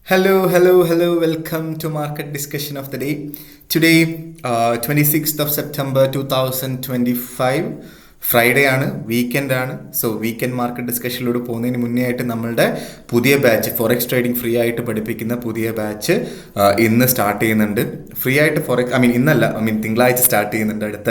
Hello. Welcome to Market Discussion of the Day. Today, 26th of September 2025. Friday ആണ്, weekend ആണ്. So weekend market ഡിസ്കഷനിലൂടെ പോകുന്നതിന് മുന്നേ ആയിട്ട് നമ്മളുടെ പുതിയ ബാച്ച് ഫോറക്സ് ട്രേഡിംഗ് ഫ്രീ ആയിട്ട് പഠിപ്പിക്കുന്ന പുതിയ ബാച്ച് ഇന്ന് സ്റ്റാർട്ട് ചെയ്യുന്നുണ്ട്. ഫ്രീ ആയിട്ട് തിങ്കളാഴ്ച സ്റ്റാർട്ട് ചെയ്യുന്നുണ്ട്. അടുത്ത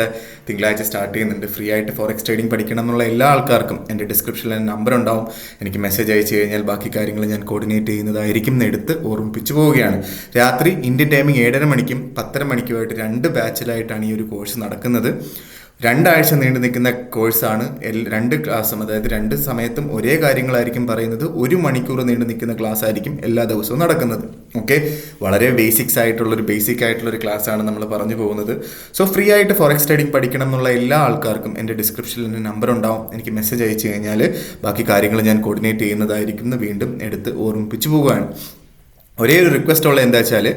തിങ്കളാഴ്ച സ്റ്റാർട്ട് ചെയ്യുന്നുണ്ട്. ഫ്രീ ആയിട്ട് ഫോറക്സ് ട്രേഡിംഗ് പഠിക്കണം എന്നുള്ള എല്ലാ ആൾക്കാർക്കും എൻ്റെ ഡിസ്ക്രിപ്ഷനിൽ നമ്പർ ഉണ്ടാവും. എനിക്ക് മെസ്സേജ് അയച്ചു കഴിഞ്ഞാൽ ബാക്കി കാര്യങ്ങൾ ഞാൻ കോർഡിനേറ്റ് ചെയ്യുന്നതായിരിക്കും എന്ന് എടുത്ത് ഓർമ്മിപ്പിച്ചു പോവുകയാണ്. രാത്രി ഇന്ത്യൻ ടൈമിംഗ് 7:30 മണിക്കും 10:30 മണിക്കുമായിട്ട് 2 ബാച്ചിലായിട്ടാണ് ഈ ഒരു കോഴ്സ് നടക്കുന്നത്. 2 ആഴ്ച നീണ്ടു നിൽക്കുന്ന കോഴ്സാണ്. 2 ക്ലാസ്സും, അതായത് 2 സമയത്തും ഒരേ കാര്യങ്ങളായിരിക്കും പറയുന്നത്. 1 മണിക്കൂർ നീണ്ടു നിൽക്കുന്ന ക്ലാസ് ആയിരിക്കും എല്ലാ ദിവസവും നടക്കുന്നത്. ഓക്കെ, വളരെ ബേസിക് ആയിട്ടുള്ളൊരു ക്ലാസ് ആണ് നമ്മൾ പറഞ്ഞു പോകുന്നത്. സോ ഫ്രീ ആയിട്ട് ഫോറക്സ് ട്രേഡിംഗ് പഠിക്കണം എന്നുള്ള എല്ലാ ആൾക്കാർക്കും എൻ്റെ ഡിസ്ക്രിപ്ഷനിൽ എൻ്റെ നമ്പർ ഉണ്ടാവും. എനിക്ക് മെസ്സേജ് അയച്ചു കഴിഞ്ഞാൽ ബാക്കി കാര്യങ്ങൾ ഞാൻ കോർഡിനേറ്റ് ചെയ്യുന്നതായിരിക്കും എന്ന് വീണ്ടും എടുത്ത് ഓർമ്മിപ്പിച്ചു പോവുകയാണ്. ഒരേ ഒരു റിക്വസ്റ്റ് ഉള്ള എന്താ വെച്ചാൽ,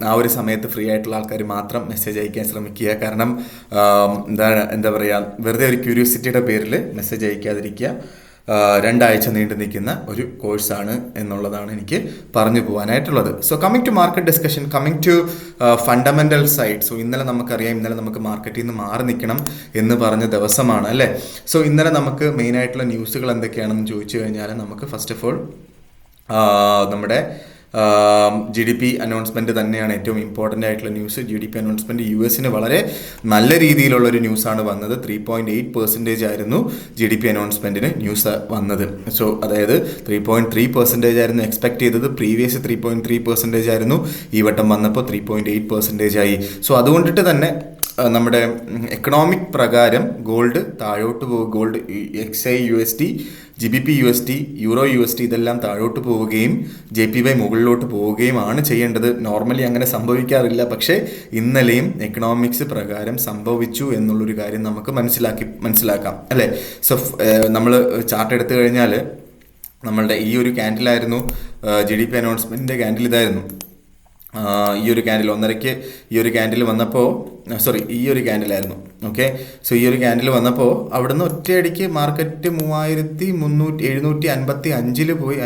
ആ ഒരു സമയത്ത് ഫ്രീ ആയിട്ടുള്ള ആൾക്കാർ മാത്രം മെസ്സേജ് അയക്കാൻ ശ്രമിക്കുക. കാരണം എന്താ പറയുക, വെറുതെ ഒരു ക്യൂരിയോസിറ്റിയുടെ പേരിൽ മെസ്സേജ് അയക്കാതിരിക്കുക. 2 ആഴ്ച നീണ്ടു നിൽക്കുന്ന ഒരു കോഴ്സാണ് എന്നുള്ളതാണ് എനിക്ക് പറഞ്ഞു പോകാനായിട്ടുള്ളത്. So coming to market discussion, coming to fundamental side. So ഇന്നലെ നമുക്ക് മാർക്കറ്റിൽ നിന്ന് മാറി നിൽക്കണം എന്ന് പറഞ്ഞ ദിവസമാണ് അല്ലേ. സോ ഇന്നലെ നമുക്ക് മെയിനായിട്ടുള്ള ന്യൂസുകൾ എന്തൊക്കെയാണെന്ന് ചോദിച്ചു കഴിഞ്ഞാൽ, നമുക്ക് ഫസ്റ്റ് ഓഫ് ഓൾ നമ്മുടെ GDP അനൗൺസ്മെൻറ്റ് തന്നെയാണ് ഏറ്റവും ഇമ്പോർട്ടൻ്റ് ആയിട്ടുള്ള ന്യൂസ്. GDP അനൗൺസ്മെൻറ്റ് US വളരെ നല്ല രീതിയിലുള്ളൊരു ന്യൂസാണ് വന്നത്. 3.8% ആയിരുന്നു GDP അനൗൺസ്മെൻറ്റിന് ന്യൂസ് വന്നത്. സോ അതായത് 3.3% ആയിരുന്നു എക്സ്പെക്ട് ചെയ്തത്. പ്രീവിയസ് 3.3% ആയിരുന്നു. ഈ വട്ടം വന്നപ്പോൾ 3.8% ആയി. സോ അതുകൊണ്ടിട്ട് തന്നെ നമ്മുടെ എക്കണോമിക് പ്രകാരം ഗോൾഡ് താഴോട്ട് gold XI USD, GBP USD, Euro USD ഇതെല്ലാം താഴോട്ട് പോവുകയും JPY മുകളിലോട്ട് പോവുകയുമാണ് ചെയ്യേണ്ടത്. നോർമലി അങ്ങനെ സംഭവിക്കാറില്ല, പക്ഷേ ഇന്നലെയും എക്കണോമിക്സ് പ്രകാരം സംഭവിച്ചു എന്നുള്ളൊരു കാര്യം നമുക്ക് മനസ്സിലാക്കാം അല്ലേ. സോ നമ്മൾ ചാർട്ട് എടുത്തു കഴിഞ്ഞാൽ നമ്മളുടെ ഈ ഒരു ക്യാൻഡിലായിരുന്നു GDP അനൗൺസ്മെൻറ്റിൻ്റെ ക്യാൻഡിൽ ഇതായിരുന്നു. ഈ ഒരു ക്യാൻഡിൽ 1:30 ഈ ഒരു ക്യാൻഡിൽ വന്നപ്പോൾ ഈ ഒരു ക്യാൻഡിലായിരുന്നു. ഓക്കെ, സോ ഈ ഒരു ക്യാൻഡിൽ വന്നപ്പോൾ അവിടുന്ന് ഒറ്റയടിക്ക് മാർക്കറ്റ് 3755 പോയി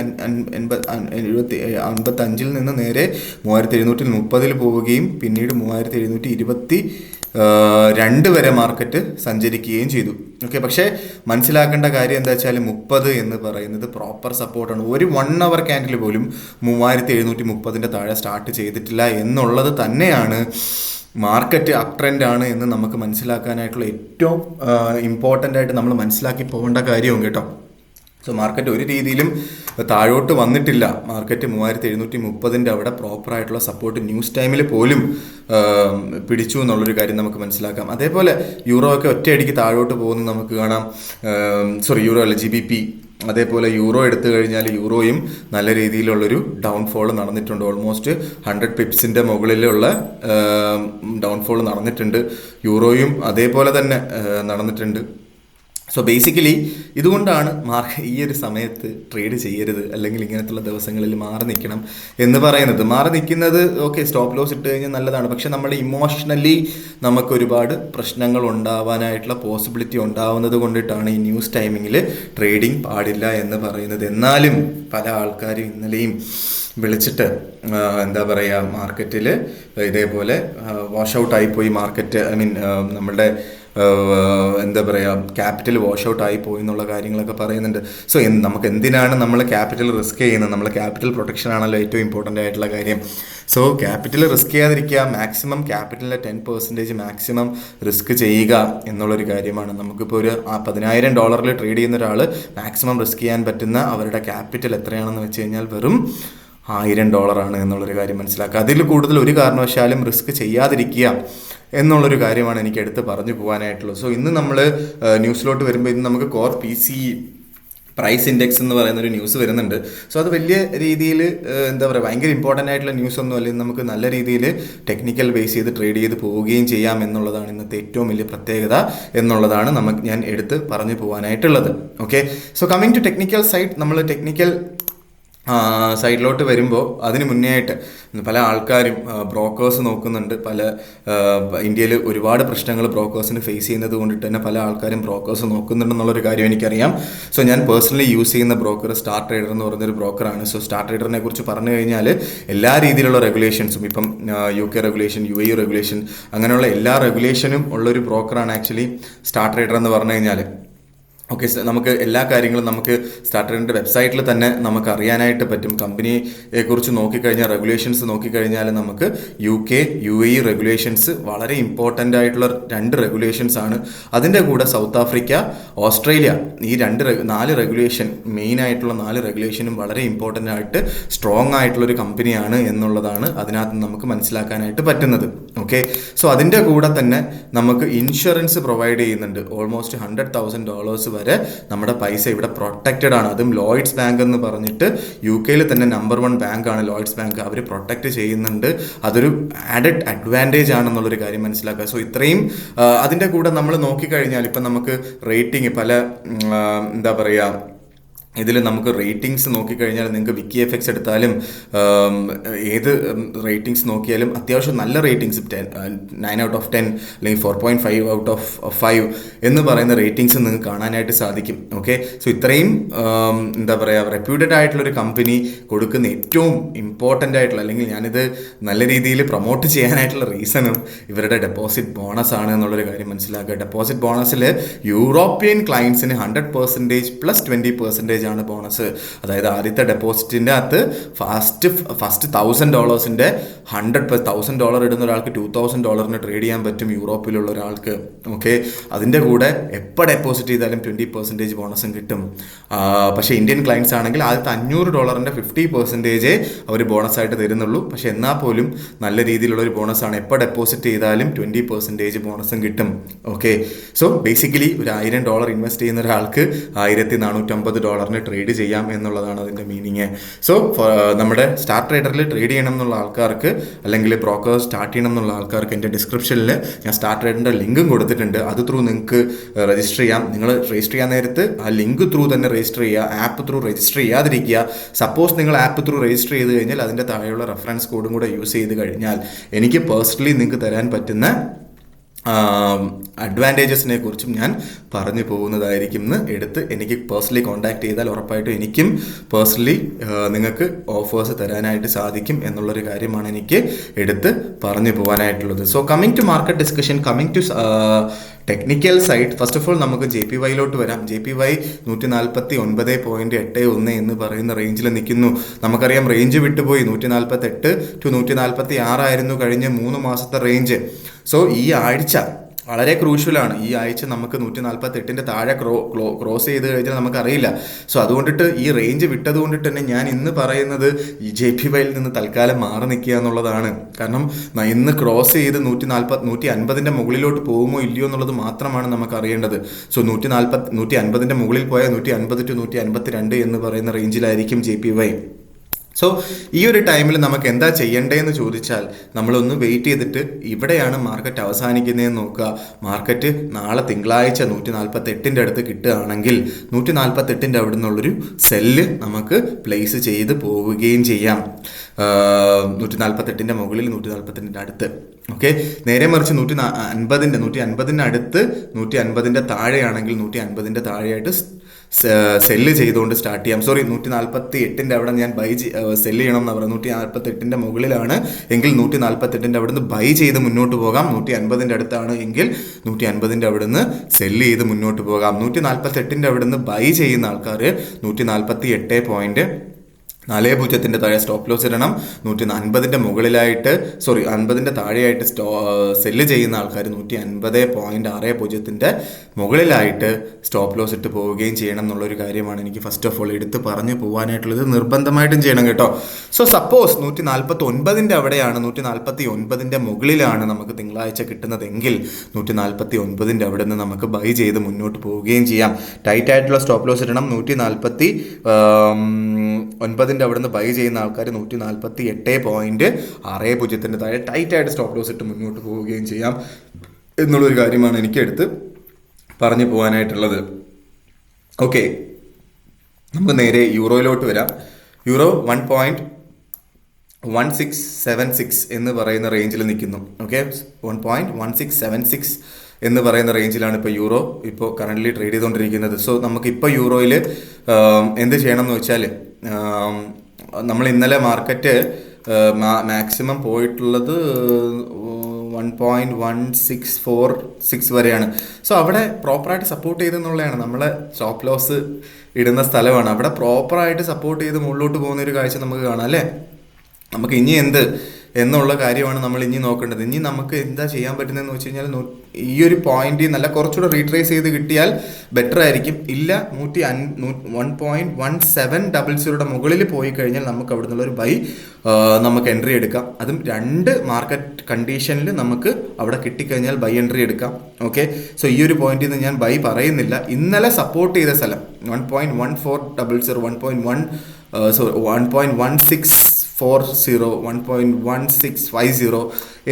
55 നിന്ന് നേരെ 3730 പോവുകയും പിന്നീട് 3722 വരെ മാർക്കറ്റ് സഞ്ചരിക്കുകയും ചെയ്തു. ഓക്കെ, പക്ഷേ മനസ്സിലാക്കേണ്ട കാര്യം എന്താ വെച്ചാൽ 30 എന്ന് പറയുന്നത് പ്രോപ്പർ സപ്പോർട്ടാണ്. ഒരു 1 അവർ ക്യാൻഡിൽ പോലും 3730 താഴെ സ്റ്റാർട്ട് ചെയ്തിട്ടില്ല എന്നുള്ളത് തന്നെയാണ് മാർക്കറ്റ് അപ് ട്രെൻഡ് ആണ് എന്ന് നമുക്ക് മനസ്സിലാക്കാനായിട്ടുള്ള ഏറ്റവും ഇമ്പോർട്ടൻ്റ് ആയിട്ട് നമ്മൾ മനസ്സിലാക്കി പോകേണ്ട കാര്യവും കേട്ടോ. സോ മാർക്കറ്റ് ഒരു രീതിയിലും താഴോട്ട് വന്നിട്ടില്ല. മാർക്കറ്റ് 3730 അവിടെ പ്രോപ്പറായിട്ടുള്ള സപ്പോർട്ട് ന്യൂസ് ടൈമിൽ പോലും പിടിച്ചു എന്നുള്ളൊരു കാര്യം നമുക്ക് മനസ്സിലാക്കാം. അതേപോലെ യൂറോ ഒക്കെ ഒറ്റയടിക്ക് താഴോട്ട് പോകുന്നത് നമുക്ക് കാണാം. GBP. അതേപോലെ യൂറോ എടുത്തു കഴിഞ്ഞാൽ യൂറോയും നല്ല രീതിയിലുള്ളൊരു ഡൗൺഫോൾ നടന്നിട്ടുണ്ട്. ഓൾമോസ്റ്റ് 100 പിപ്സിൻ്റെ മുകളിലുള്ള ഡൗൺഫോൾ നടന്നിട്ടുണ്ട്. യൂറോയും അതേപോലെ തന്നെ നടന്നിട്ടുണ്ട്. സോ ബേസിക്കലി ഇതുകൊണ്ടാണ് ഈ ഒരു സമയത്ത് ട്രേഡ് ചെയ്യരുത്, അല്ലെങ്കിൽ ഇങ്ങനത്തുള്ള ദിവസങ്ങളിൽ മാറി നിൽക്കണം എന്ന് പറയുന്നത്. മാറി നിൽക്കുന്നത് ഓക്കെ, സ്റ്റോപ്പ് ലോസ് ഇട്ട് കഴിഞ്ഞാൽ നല്ലതാണ്. പക്ഷെ നമ്മൾ ഇമോഷണലി നമുക്ക് ഒരുപാട് പ്രശ്നങ്ങൾ ഉണ്ടാവാനായിട്ടുള്ള പോസിബിലിറ്റി ഉണ്ടാവുന്നത് കൊണ്ടിട്ടാണ് ഈ ന്യൂസ് ടൈമിങ്ങിൽ ട്രേഡിംഗ് പാടില്ല എന്ന് പറയുന്നത്. എന്നാലും പല ആൾക്കാരും ഇന്നലെയും വിളിച്ചിട്ട് മാർക്കറ്റിൽ ഇതേപോലെ വാഷ് ഔട്ട് ആയിപ്പോയി മാർക്കറ്റ്. നമ്മളുടെ ക്യാപിറ്റൽ വാഷ് ഔട്ട് ആയി പോയി എന്നുള്ള കാര്യങ്ങളൊക്കെ പറയുന്നുണ്ട്. സോ നമുക്ക് എന്തിനാണ് നമ്മൾ ക്യാപിറ്റൽ റിസ്ക് ചെയ്യുന്നത്? നമ്മൾ ക്യാപിറ്റൽ പ്രൊട്ടക്ഷൻ ആണല്ലോ ഏറ്റവും ഇമ്പോർട്ടൻ്റ് ആയിട്ടുള്ള കാര്യം. സോ ക്യാപിറ്റൽ റിസ്ക് ചെയ്യാതിരിക്കുക, മാക്സിമം ക്യാപിറ്റലിൻ്റെ 10% മാക്സിമം റിസ്ക് ചെയ്യുക എന്നുള്ളൊരു കാര്യമാണ്. നമുക്കിപ്പോൾ ഒരു $10,000 ട്രേഡ് ചെയ്യുന്ന ഒരാൾ മാക്സിമം റിസ്ക് ചെയ്യാൻ പറ്റുന്ന അവരുടെ ക്യാപിറ്റൽ എത്രയാണെന്ന് വെച്ച് കഴിഞ്ഞാൽ വെറും $1,000 എന്നുള്ളൊരു കാര്യം മനസ്സിലാക്കുക. അതിൽ കൂടുതൽ ഒരു കാരണവശാലും റിസ്ക് ചെയ്യാതിരിക്കുക എന്നുള്ളൊരു കാര്യമാണ് എനിക്ക് എടുത്ത് പറഞ്ഞു പോകാനായിട്ടുള്ളത്. സോ ഇന്ന് നമ്മൾ ന്യൂസിലോട്ട് വരുമ്പോൾ ഇന്ന് നമുക്ക് കോർ PCE പ്രൈസ് ഇൻഡെക്സ് എന്ന് പറയുന്നൊരു ന്യൂസ് വരുന്നുണ്ട്. സോ അത് വലിയ രീതിയിൽ ഭയങ്കര ഇമ്പോർട്ടൻ്റ് ആയിട്ടുള്ള ന്യൂസ് ഒന്നും അല്ലെങ്കിൽ നമുക്ക് നല്ല രീതിയിൽ ടെക്നിക്കൽ ബേസ് ചെയ്ത് ട്രേഡ് ചെയ്ത് പോവുകയും ചെയ്യാം എന്നുള്ളതാണ് ഇന്നത്തെ ഏറ്റവും വലിയ പ്രത്യേകത എന്നുള്ളതാണ് ഞാൻ എടുത്ത് പറഞ്ഞു പോകാനായിട്ടുള്ളത്. Okay, so coming to technical side, നമ്മൾ ടെക്നിക്കൽ സൈഡിലോട്ട് വരുമ്പോൾ അതിന് മുന്നേ ആയിട്ട് പല ആൾക്കാരും ബ്രോക്കേഴ്സ് നോക്കുന്നുണ്ട്. ഇന്ത്യയിൽ ഒരുപാട് പ്രശ്നങ്ങൾ ബ്രോക്കേഴ്സിന് ഫേസ് ചെയ്യുന്നത് കൊണ്ടിട്ട് തന്നെ പല ആൾക്കാരും ബ്രോക്കേഴ്സ് നോക്കുന്നുണ്ടെന്നുള്ളൊരു കാര്യം എനിക്കറിയാം. സോ ഞാൻ പേഴ്സണലി യൂസ് ചെയ്യുന്ന ബ്രോക്കർ സ്റ്റാർ ട്രേഡർ എന്ന് പറയുന്നൊരു ബ്രോക്കറാണ്. സോ സ്റ്റാർ ട്രേഡറിനെ കുറിച്ച് പറഞ്ഞു കഴിഞ്ഞാൽ എല്ലാ രീതിയിലുള്ള റെഗുലേഷൻസും, ഇപ്പം UK റെഗുലേഷൻ, UAE റെഗുലേഷൻ, അങ്ങനെയുള്ള എല്ലാ റെഗുലേഷനും ഉള്ളൊരു ബ്രോക്കറാണ് ആക്ച്വലി സ്റ്റാർ ട്രേഡർ എന്ന് പറഞ്ഞു കഴിഞ്ഞാൽ. ഓക്കെ, നമുക്ക് എല്ലാ കാര്യങ്ങളും നമുക്ക് സ്റ്റാർ ട്രേഡറിൻ്റെ വെബ്സൈറ്റിൽ തന്നെ നമുക്ക് അറിയാനായിട്ട് പറ്റും. കമ്പനിയെ കുറിച്ച് നോക്കിക്കഴിഞ്ഞാൽ, റെഗുലേഷൻസ് നോക്കിക്കഴിഞ്ഞാൽ നമുക്ക് UK UAE റെഗുലേഷൻസ് വളരെ ഇമ്പോർട്ടൻ്റ് ആയിട്ടുള്ള 2 റെഗുലേഷൻസ് ആണ്. അതിൻ്റെ കൂടെ സൗത്ത് ആഫ്രിക്ക, ഓസ്ട്രേലിയ, ഈ 4 റെഗുലേഷൻ, മെയിൻ ആയിട്ടുള്ള 4 റെഗുലേഷനും വളരെ ഇമ്പോർട്ടൻ്റ് ആയിട്ട് സ്ട്രോങ് ആയിട്ടുള്ളൊരു കമ്പനിയാണ് എന്നുള്ളതാണ് അതിനകത്ത് നമുക്ക് മനസ്സിലാക്കാനായിട്ട് പറ്റുന്നത്. ഓക്കെ, സോ അതിൻ്റെ കൂടെ തന്നെ നമുക്ക് ഇൻഷുറൻസ് പ്രൊവൈഡ് ചെയ്യുന്നുണ്ട്. ഓൾമോസ്റ്റ് $100,000 വരെ നമ്മുടെ പൈസ ഇവിടെ പ്രൊട്ടക്റ്റഡ് ആണ്. അതും ലോയിഡ്സ് ബാങ്ക് എന്ന് പറഞ്ഞിട്ട് UK തന്നെ നമ്പർ 1 ബാങ്കാണ് ലോയിഡ്സ് ബാങ്ക്. അവർ പ്രൊട്ടക്റ്റ് ചെയ്യുന്നുണ്ട്. അതൊരു ആഡഡ് അഡ്വാൻറ്റേജ് ആണെന്നുള്ളൊരു കാര്യം മനസ്സിലാക്കുക. സോ ഇത്രയും അതിൻ്റെ കൂടെ നമ്മൾ നോക്കിക്കഴിഞ്ഞാൽ ഇപ്പം നമുക്ക് റേറ്റിംഗ് പല എന്താ പറയുക, ഇതിൽ നമുക്ക് റേറ്റിംഗ്സ് നോക്കിക്കഴിഞ്ഞാൽ നിങ്ങൾക്ക് WikiFX എടുത്താലും ഏത് റേറ്റിംഗ്സ് നോക്കിയാലും അത്യാവശ്യം നല്ല റേറ്റിംഗ്സ് 9 out of 10 അല്ലെങ്കിൽ 4.5 out of 5 എന്ന് പറയുന്ന റേറ്റിംഗ്സ് നിങ്ങൾക്ക് കാണാനായിട്ട് സാധിക്കും. ഓക്കെ, സോ ഇത്രയും എന്താ പറയുക, റെപ്യൂട്ടഡ് ആയിട്ടുള്ളൊരു കമ്പനി കൊടുക്കുന്ന ഏറ്റവും ഇമ്പോർട്ടൻ്റ് ആയിട്ടുള്ള, അല്ലെങ്കിൽ ഞാനിത് നല്ല രീതിയിൽ പ്രൊമോട്ട് ചെയ്യാനായിട്ടുള്ള റീസണും ഇവരുടെ ഡെപ്പോസിറ്റ് ബോണസ് ആണ് എന്നുള്ളൊരു കാര്യം മനസ്സിലാക്കുക. ഡെപ്പോസിറ്റ് ബോണസിൽ യൂറോപ്യൻ ക്ലയൻസിന് 100% പ്ലസ് 20% ആണ് ബോണസ്. അതായത് ആദ്യത്തെ ഡെപ്പോസിറ്റിൻ്റെ അകത്ത് ഫസ്റ്റ് $1,000 $100,000 ഇടുന്ന ഒരാൾക്ക് $2,000 ട്രേഡ് ചെയ്യാൻ പറ്റും യൂറോപ്പിലുള്ള ഒരാൾക്ക്. ഓക്കെ, അതിൻ്റെ കൂടെ എപ്പോൾ ഡെപ്പോസിറ്റ് ചെയ്താലും 20% ബോണസും കിട്ടും. പക്ഷേ ഇന്ത്യൻ ക്ലയൻസ് ആണെങ്കിൽ ആദ്യത്തെ $500 50% അവർ ബോണസായിട്ട് തരുന്നുള്ളൂ. പക്ഷെ എന്നാൽ പോലും നല്ല രീതിയിലുള്ള ഒരു ബോണസാണ്. എപ്പോൾ ഡെപ്പോസിറ്റ് ചെയ്താലും 20% ബോണസും കിട്ടും. ഓക്കെ, സോ ബേസിക്കലി ഒരു $1,000 ഇൻവെസ്റ്റ് ചെയ്യുന്ന ഒരാൾക്ക് $1,450 ട്രേഡ് ചെയ്യാം എന്നുള്ളതാണ് അതിൻ്റെ മീനിങ്. സോ നമ്മുടെ സ്റ്റാർ ട്രേഡറിൽ ട്രേഡ് ചെയ്യണം എന്നുള്ള ആൾക്കാർക്ക്, അല്ലെങ്കിൽ ബ്രോക്കർ സ്റ്റാർട്ട് ചെയ്യണം എന്നുള്ള ആൾക്കാർക്ക് എൻ്റെ ഡിസ്ക്രിപ്ഷനിൽ ഞാൻ സ്റ്റാർ ട്രേഡറിൻ്റെ ലിങ്കും കൊടുത്തിട്ടുണ്ട്. അത് ത്രൂ നിങ്ങൾക്ക് രജിസ്റ്റർ ചെയ്യാം. നിങ്ങൾ രജിസ്റ്റർ ചെയ്യാൻ നേരത്ത് ആ ലിങ്ക് ത്രൂ തന്നെ രജിസ്റ്റർ ചെയ്യുക. ആപ്പ് ത്രൂ രജിസ്റ്റർ ചെയ്യാതിരിക്കുക. സപ്പോസ് നിങ്ങൾ ആപ്പ് ത്രൂ രജിസ്റ്റർ ചെയ്ത് കഴിഞ്ഞാൽ അതിൻ്റെ താഴെയുള്ള റെഫറൻസ് കോഡും കൂടെ യൂസ് ചെയ്ത് കഴിഞ്ഞാൽ എനിക്ക് പേഴ്സണലി നിങ്ങൾക്ക് തരാൻ പറ്റുന്ന അഡ്വാൻറ്റേജസിനെ കുറിച്ചും ഞാൻ പറഞ്ഞു പോകുന്നതായിരിക്കും. എന്ന് എടുത്ത് എനിക്ക് പേഴ്സണലി കോൺടാക്ട് ചെയ്താൽ ഉറപ്പായിട്ടും എനിക്കും പേഴ്സണലി നിങ്ങൾക്ക് ഓഫേഴ്സ് തരാനായിട്ട് സാധിക്കും എന്നുള്ളൊരു കാര്യമാണ് എനിക്ക് എടുത്ത് പറഞ്ഞു പോകാനായിട്ടുള്ളത്. So coming to market discussion, coming to technical side, first of all നമുക്ക് JPY വരാം. JPY 149.81 എന്ന് പറയുന്ന റേഞ്ചിൽ നിൽക്കുന്നു. നമുക്കറിയാം റേഞ്ച് വിട്ടുപോയി. 148 to 146 ആയിരുന്നു കഴിഞ്ഞ 3 മാസത്തെ റേഞ്ച്. സോ ഈ ആഴ്ച വളരെ ക്രൂഷ്യലാണ്. ഈ ആഴ്ച നമുക്ക് 148 താഴെ ക്രോസ് ചെയ്ത് കഴിഞ്ഞാൽ നമുക്കറിയില്ല. സോ അതുകൊണ്ടിട്ട് ഈ റേഞ്ച് വിട്ടത് കൊണ്ടിട്ട് തന്നെ ഞാൻ ഇന്ന് പറയുന്നത് ഈ JPY നിന്ന് തൽക്കാലം മാറി നിൽക്കുക എന്നുള്ളതാണ്. കാരണം ഇന്ന് ക്രോസ് ചെയ്ത് 150 മുകളിലോട്ട് പോകുമോ ഇല്ലയോ എന്നുള്ളത് മാത്രമാണ് നമുക്ക് അറിയേണ്ടത്. സോ 150 മുകളിൽ പോയാൽ 150 to 152 എന്ന് പറയുന്ന റേഞ്ചിലായിരിക്കും JPY. സോ ഈ ഒരു ടൈമിൽ നമുക്ക് എന്താ ചെയ്യേണ്ടതെന്ന് ചോദിച്ചാൽ നമ്മളൊന്ന് വെയിറ്റ് ചെയ്തിട്ട് ഇവിടെയാണ് മാർക്കറ്റ് അവസാനിക്കുന്നതെന്ന് നോക്കുക. മാർക്കറ്റ് നാളെ തിങ്കളാഴ്ച 148 അടുത്ത് കിട്ടുകയാണെങ്കിൽ 148 അവിടെ നിന്നുള്ളൊരു സെല്ല് നമുക്ക് പ്ലേസ് ചെയ്ത് പോവുകയും ചെയ്യാം. 148 മുകളിൽ 148 അടുത്ത്. ഓക്കെ, നേരെ മറിച്ച് 150 അടുത്ത് 150 താഴെയാണെങ്കിൽ 150 താഴെയായിട്ട് സെല്ല് ചെയ്തുകൊണ്ട് സ്റ്റാർട്ട് ചെയ്യാം. 148 അവിടെ ഞാൻ സെല്ല് ചെയ്യണം എന്ന് പറയുന്നത്. 148 മുകളിലാണ് എങ്കിൽ 148 അവിടെ നിന്ന് ബൈ ചെയ്ത് മുന്നോട്ട് പോകാം. 150 അടുത്താണ് എങ്കിൽ 150 അവിടെ നിന്ന് സെല്ല് ചെയ്ത് മുന്നോട്ട് പോകാം. 148 അവിടെ നിന്ന് ബൈ ചെയ്യുന്ന ആൾക്കാർ 148.40 താഴെ സ്റ്റോപ്പ് ലോസ് ഇടണം. 150 മുകളിലായിട്ട് 50 താഴെയായിട്ട് സെല്ല് ചെയ്യുന്ന ആൾക്കാർ 150.60 മുകളിലായിട്ട് സ്റ്റോപ്പ് ലോസ് ഇട്ട് പോവുകയും ചെയ്യണം എന്നുള്ളൊരു കാര്യമാണ് എനിക്ക് ഫസ്റ്റ് ഓഫ് ഓൾ എടുത്ത് പറഞ്ഞു പോകാനായിട്ടുള്ളത്. നിർബന്ധമായിട്ടും ചെയ്യണം കേട്ടോ. സോ സപ്പോസ് 149 അവിടെയാണ്, 149 മുകളിലാണ് നമുക്ക് തിങ്കളാഴ്ച കിട്ടുന്നതെങ്കിൽ 149 അവിടെ നിന്ന് നമുക്ക് ബൈ ചെയ്ത് മുന്നോട്ട് പോവുകയും ചെയ്യാം. ടൈറ്റ് ആയിട്ടുള്ള സ്റ്റോപ്പ് ലോസ് ഇടണം. 149 അവിടെ നിന്ന് ബൈ ചെയ്യുന്ന ആൾക്കാർ 148.60 താഴെ ടൈറ്റ് ആയിട്ട് സ്റ്റോപ്പ് ലോസ് ഇട്ട് മുന്നോട്ട് പോവുകയും ചെയ്യാം എന്നുള്ളൊരു കാര്യമാണ് എനിക്ക് എടുത്ത് പറഞ്ഞു പോകാനായിട്ടുള്ളത്. ഓക്കെ, നമുക്ക് നേരെ യൂറോയിലോട്ട് വരാം. യൂറോ 1.1676 എന്ന് പറയുന്ന റേഞ്ചിൽ നിൽക്കുന്നു. ഓക്കെ, 1.1676 എന്ന് പറയുന്ന റേഞ്ചിലാണ് ഇപ്പോൾ യൂറോ ഇപ്പോൾ കറൻ്റ്ലി ട്രേഡ് ചെയ്തുകൊണ്ടിരിക്കുന്നത്. സോ നമുക്ക് ഇപ്പോൾ യൂറോയിൽ എന്ത് ചെയ്യണം എന്ന് വെച്ചാൽ, നമ്മൾ ഇന്നലെ മാർക്കറ്റ് മാക്സിമം പോയിട്ടുള്ളത് 1.1646 വരെയാണ്. സോ അവിടെ പ്രോപ്പറായിട്ട് സപ്പോർട്ട് ചെയ്തെന്നുള്ളതാണ്, നമ്മളെ സ്റ്റോപ്പ് ലോസ് ഇടുന്ന സ്ഥലമാണ്. അവിടെ പ്രോപ്പറായിട്ട് സപ്പോർട്ട് ചെയ്ത് മുകളിലോട്ട് പോകുന്ന ഒരു കാഴ്ച നമുക്ക് കാണാം അല്ലേ. നമുക്ക് ഇനി എന്ത് എന്നുള്ള കാര്യമാണ് നമ്മൾ ഇനി നോക്കേണ്ടത്. ഇനി നമുക്ക് എന്താ ചെയ്യാൻ പറ്റുന്നതെന്ന് വെച്ച് കഴിഞ്ഞാൽ, ഈ ഒരു പോയിന്റ് നല്ല കുറച്ചുകൂടെ റീട്രേസ് ചെയ്ത് കിട്ടിയാൽ ബെറ്റർ ആയിരിക്കും. ഇല്ല 1.1700 മുകളിൽ പോയി കഴിഞ്ഞാൽ നമുക്ക് അവിടെ നിന്നുള്ളൊരു ബൈ നമുക്ക് എൻട്രി എടുക്കാം. അതും 2 മാർക്കറ്റ് കണ്ടീഷനിൽ നമുക്ക് അവിടെ കിട്ടിക്കഴിഞ്ഞാൽ ബൈ എൻട്രി എടുക്കാം. ഓക്കെ, സോ ഈ ഒരു പോയിന്റിൽ നിന്ന് ഞാൻ ബൈ പറയുന്നില്ല. ഇന്നലെ സപ്പോർട്ട് ചെയ്ത സ്ഥലം 1.1400, 1.1640, 1.1650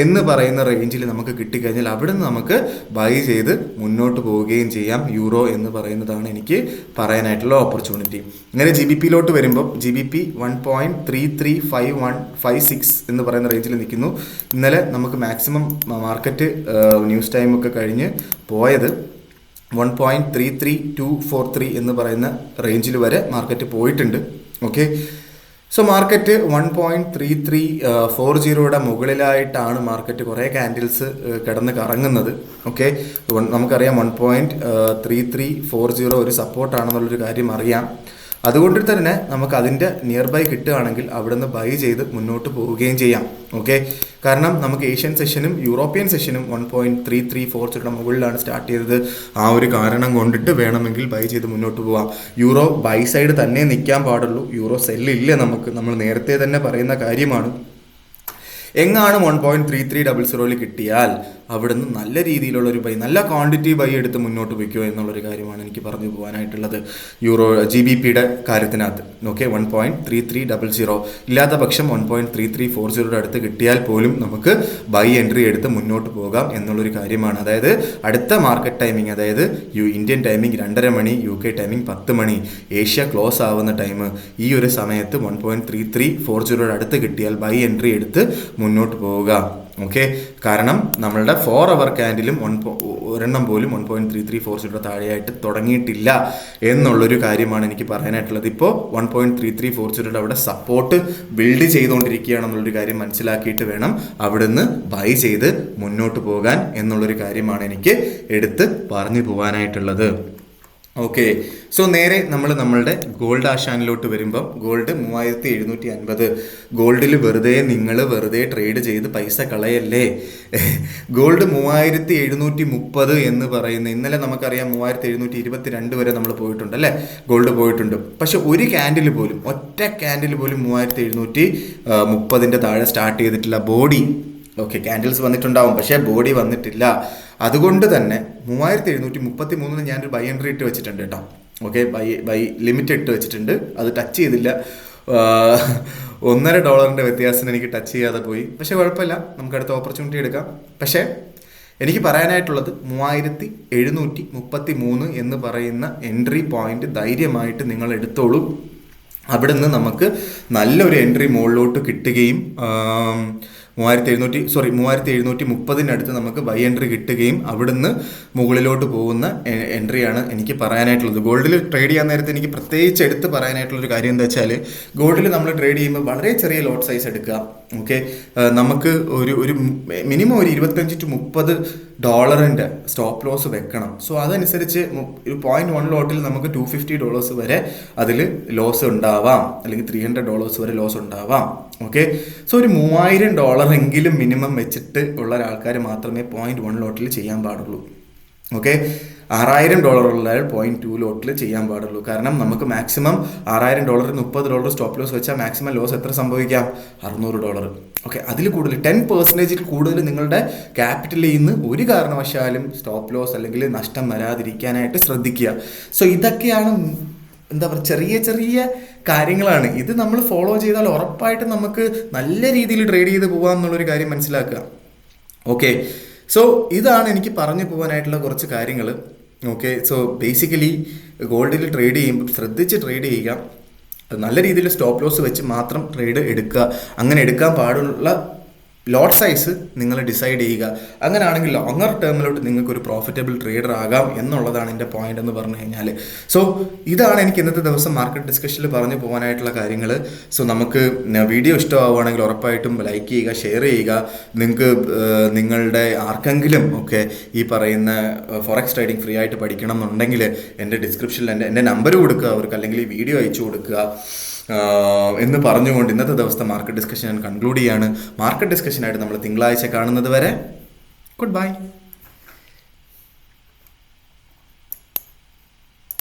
എന്ന് പറയുന്ന റേഞ്ചിൽ നമുക്ക് കിട്ടിക്കഴിഞ്ഞാൽ അവിടെ നിന്ന് നമുക്ക് ബൈ ചെയ്ത് മുന്നോട്ട് പോവുകയും ചെയ്യാം. യൂറോ എന്ന് പറയുന്നതാണ് എനിക്ക് പറയാനായിട്ടുള്ള ഓപ്പർച്യൂണിറ്റി. ഇങ്ങനെ ജി ബി പിയിലോട്ട് വരുമ്പോൾ GBP 1.335156 എന്ന് പറയുന്ന റേഞ്ചിൽ നിൽക്കുന്നു. ഇന്നലെ നമുക്ക് മാക്സിമം മാർക്കറ്റ് ന്യൂസ് ടൈമൊക്കെ കഴിഞ്ഞ് പോയത് 1.33243 എന്ന് പറയുന്ന റേഞ്ചിൽ വരെ മാർക്കറ്റ് പോയിട്ടുണ്ട്. ഓക്കെ, സോ മാർക്കറ്റ് 1.3340 മുകളിലായിട്ടാണ് മാർക്കറ്റ് കുറേ ക്യാൻഡിൽസ് കിടന്ന് കറങ്ങുന്നത്. ഓക്കെ, നമുക്കറിയാം 1.3340 ഒരു സപ്പോർട്ടാണെന്നുള്ളൊരു കാര്യം അറിയാം. അതുകൊണ്ട് തന്നെ നമുക്ക് അതിൻ്റെ നിയർ ബൈ കിട്ടുകയാണെങ്കിൽ അവിടെ നിന്ന് ബൈ ചെയ്ത് മുന്നോട്ട് പോവുകയും ചെയ്യാം. ഓക്കെ, കാരണം നമുക്ക് ഏഷ്യൻ സെഷനും യൂറോപ്യൻ സെഷനും 1.3340 മുകളിലാണ് സ്റ്റാർട്ട് ചെയ്തത്. ആ ഒരു കാരണം കൊണ്ടിട്ട് വേണമെങ്കിൽ ബൈ ചെയ്ത് മുന്നോട്ട് പോവാം. യൂറോ ബൈ സൈഡ് തന്നെ നിൽക്കാൻ പാടുള്ളൂ, യൂറോ സെല്ലില്ല. നമ്മൾ നേരത്തെ തന്നെ പറയുന്ന കാര്യമാണ്. എങ്ങാണ് 1.3300 കിട്ടിയാൽ അവിടുന്ന് നല്ല രീതിയിലുള്ള ഒരു ബൈ, നല്ല ക്വാണ്ടിറ്റി ബൈ എടുത്ത് മുന്നോട്ട് വയ്ക്കുക എന്നുള്ളൊരു കാര്യമാണ് എനിക്ക് പറഞ്ഞു പോകാനായിട്ടുള്ളത് യൂറോ GBP കാര്യത്തിനകത്ത്. ഓക്കെ, 1.3300 ഇല്ലാത്ത പക്ഷം 1.3340 അടുത്ത് കിട്ടിയാൽ പോലും നമുക്ക് ബൈ എൻട്രി എടുത്ത് മുന്നോട്ട് പോകാം എന്നുള്ളൊരു കാര്യമാണ്. അതായത് അടുത്ത മാർക്കറ്റ് ടൈമിംഗ്, അതായത് ഇന്ത്യൻ ടൈമിംഗ് 2:30 മണി, UK ടൈമിംഗ് 10 മണി, ഏഷ്യ ക്ലോസ് ആവുന്ന ടൈം, ഈ ഒരു സമയത്ത് 1.3340 അടുത്ത് കിട്ടിയാൽ ബൈ എൻട്രി എടുത്ത് മുന്നോട്ട് പോവുക. ഓക്കെ, കാരണം നമ്മളുടെ 4 അവർ ക്യാൻഡിലും ഒരെണ്ണം പോലും 1.3340 താഴെയായിട്ട് തുടങ്ങിയിട്ടില്ല എന്നുള്ളൊരു കാര്യമാണ് എനിക്ക് പറയാനായിട്ടുള്ളത്. ഇപ്പോൾ 1.3340 അവിടെ സപ്പോർട്ട് ബിൽഡ് ചെയ്തുകൊണ്ടിരിക്കുകയാണെന്നുള്ളൊരു കാര്യം മനസ്സിലാക്കിയിട്ട് വേണം അവിടുന്ന് ബൈ ചെയ്ത് മുന്നോട്ട് പോകാൻ എന്നുള്ളൊരു കാര്യമാണ് എനിക്ക് എടുത്ത് പറഞ്ഞു പോകാനായിട്ടുള്ളത്. ഓക്കെ, സോ നേരെ നമ്മളുടെ ഗോൾഡ് ആശാനിലോട്ട് വരുമ്പം ഗോൾഡ് 3750. ഗോൾഡിൽ നിങ്ങൾ വെറുതെ ട്രേഡ് ചെയ്ത് പൈസ കളയല്ലേ. ഗോൾഡ് 3730 എന്ന് പറയുന്ന, ഇന്നലെ നമുക്കറിയാം 3722 വരെ നമ്മൾ പോയിട്ടുണ്ട് അല്ലേ, ഗോൾഡ് പോയിട്ടുണ്ട്. പക്ഷെ ഒരു ക്യാൻഡിൽ പോലും, ഒറ്റ ക്യാൻഡിൽ പോലും 3730 താഴെ സ്റ്റാർട്ട് ചെയ്തിട്ടില്ല ബോഡി. ഓക്കെ, ക്യാൻഡിൽസ് വന്നിട്ടുണ്ടാവും, പക്ഷേ ബോഡി വന്നിട്ടില്ല. അതുകൊണ്ട് തന്നെ 3733 ഞാനൊരു ബൈ എൻട്രി ഇട്ട് വെച്ചിട്ടുണ്ട് കേട്ടോ. ഓക്കെ, ബൈ ലിമിറ്റ് ഇട്ട് വെച്ചിട്ടുണ്ട്, അത് ടച്ച് ചെയ്തില്ല. $1.5 വ്യത്യാസം എനിക്ക് ടച്ച് ചെയ്യാതെ പോയി. പക്ഷേ കുഴപ്പമില്ല, നമുക്ക് അടുത്ത ഓപ്പർച്യൂണിറ്റി എടുക്കാം. പക്ഷേ എനിക്ക് പറയാനായിട്ടുള്ളത് 3733 എന്ന് പറയുന്ന എൻട്രി പോയിന്റ് ധൈര്യമായിട്ട് നിങ്ങൾ എടുത്തോളൂ. അവിടെ നിന്ന് നമുക്ക് നല്ലൊരു എൻട്രി മുകളിലോട്ട് കിട്ടുകയും 3730 നമുക്ക് ബൈ എൻട്രി കിട്ടുകയും അവിടുന്ന് മുകളിലോട്ട് പോകുന്ന എൻട്രിയാണ് എനിക്ക് പറയാനായിട്ടുള്ളത്. ഗോൾഡിൽ ട്രേഡ് ചെയ്യാൻ നേരത്തെ എനിക്ക് പ്രത്യേകിച്ച് എടുത്ത് പറയാനായിട്ടുള്ളൊരു കാര്യം എന്താ വെച്ചാൽ, ഗോൾഡിൽ നമ്മൾ ട്രേഡ് ചെയ്യുമ്പോൾ വളരെ ചെറിയ ലോട്ട് സൈസ് എടുക്കുക. ഓക്കെ, നമുക്ക് ഒരു മിനിമം ഒരു $25 to $30 സ്റ്റോപ്പ് ലോസ് വെക്കണം. സോ അതനുസരിച്ച് ഒരു 0.1 ലോട്ടിൽ നമുക്ക് $250 വരെ അതിൽ ലോസ് ഉണ്ടാവാം, അല്ലെങ്കിൽ $300 വരെ ലോസ് ഉണ്ടാവാം. ഓക്കെ, സോ ഒരു $3000 എങ്കിലും മിനിമം വെച്ചിട്ട് ഉള്ള ആൾക്കാർ മാത്രമേ 0.1 ലോട്ടിൽ ചെയ്യാൻ പാടുള്ളൂ. ഓക്കെ, $6000 ഉള്ള 0.2 ലോട്ടിൽ ചെയ്യാൻ പാടുള്ളൂ. കാരണം നമുക്ക് മാക്സിമം $6000 $30 സ്റ്റോപ്പ് ലോസ് വെച്ചാൽ മാക്സിമം ലോസ് എത്ര സംഭവിക്കാം? $600. ഓക്കെ, അതിൽ കൂടുതൽ 10% കൂടുതൽ നിങ്ങളുടെ ക്യാപിറ്റലിൽ നിന്ന് ഒരു കാരണവശാലും സ്റ്റോപ്പ് ലോസ് അല്ലെങ്കിൽ നഷ്ടം വരാതിരിക്കാനായിട്ട് ശ്രദ്ധിക്കുക. സോ ഇതൊക്കെയാണ് എന്താ പറയുക, ചെറിയ ചെറിയ കാര്യങ്ങളാണ്. ഇത് നമ്മൾ ഫോളോ ചെയ്താൽ ഉറപ്പായിട്ട് നമുക്ക് നല്ല രീതിയിൽ ട്രേഡ് ചെയ്ത് പോകാം എന്നുള്ളൊരു കാര്യം മനസ്സിലാക്കുക. ഓക്കെ, സോ ഇതാണ് എനിക്ക് പറഞ്ഞു പോകാനായിട്ടുള്ള കുറച്ച് കാര്യങ്ങൾ. ഓക്കെ, സോ ബേസിക്കലി ഗോൾഡിൽ ട്രേഡ് ചെയ്യുമ്പോൾ ശ്രദ്ധിച്ച് ട്രേഡ് ചെയ്യുക. നല്ല രീതിയിൽ സ്റ്റോപ്പ് ലോസ് വെച്ച് മാത്രം ട്രേഡ് എടുക്കുക. അങ്ങനെ എടുക്കാൻ പാടുള്ള ലോട്ട് സൈസ് നിങ്ങൾ ഡിസൈഡ് ചെയ്യുക. അങ്ങനെയാണെങ്കിൽ ലോങ്ങർ ടേമിലോട്ട് നിങ്ങൾക്ക് ഒരു പ്രോഫിറ്റബിൾ ട്രേഡർ ആകാം എന്നുള്ളതാണ് എൻ്റെ പോയിന്റ് എന്ന് പറഞ്ഞു കഴിഞ്ഞാൽ. സോ ഇതാണ് എനിക്ക് ഇന്നത്തെ ദിവസം മാർക്കറ്റ് ഡിസ്കഷനിൽ പറഞ്ഞു പോകാനായിട്ടുള്ള കാര്യങ്ങൾ. സോ നമുക്ക് വീഡിയോ ഇഷ്ടമാവുകയാണെങ്കിൽ ഉറപ്പായിട്ടും ലൈക്ക് ചെയ്യുക, ഷെയർ ചെയ്യുക. നിങ്ങൾക്ക് നിങ്ങളുടെ ആർക്കെങ്കിലും ഒക്കെ ഈ പറയുന്ന ഫോറക്സ് ട്രേഡിംഗ് ഫ്രീ ആയിട്ട് പഠിക്കണം എന്നുണ്ടെങ്കിൽ എൻ്റെ ഡിസ്ക്രിപ്ഷനിൽ എൻ്റെ നമ്പർ കൊടുക്കുക അവർക്ക്, അല്ലെങ്കിൽ ഈ വീഡിയോ അയച്ചു കൊടുക്കുക എന്ന് പറഞ്ഞുകൊണ്ട് ഇന്നത്തെ ദിവസത്തെ മാർക്കറ്റ് ഡിസ്കഷൻ ഞാൻ കൺക്ലൂഡ് ചെയ്യാണ്. മാർക്കറ്റ് ഡിസ്കഷനായിട്ട് നമ്മൾ തിങ്കളാഴ്ച കാണുന്നത് വരെ ഗുഡ് ബൈ.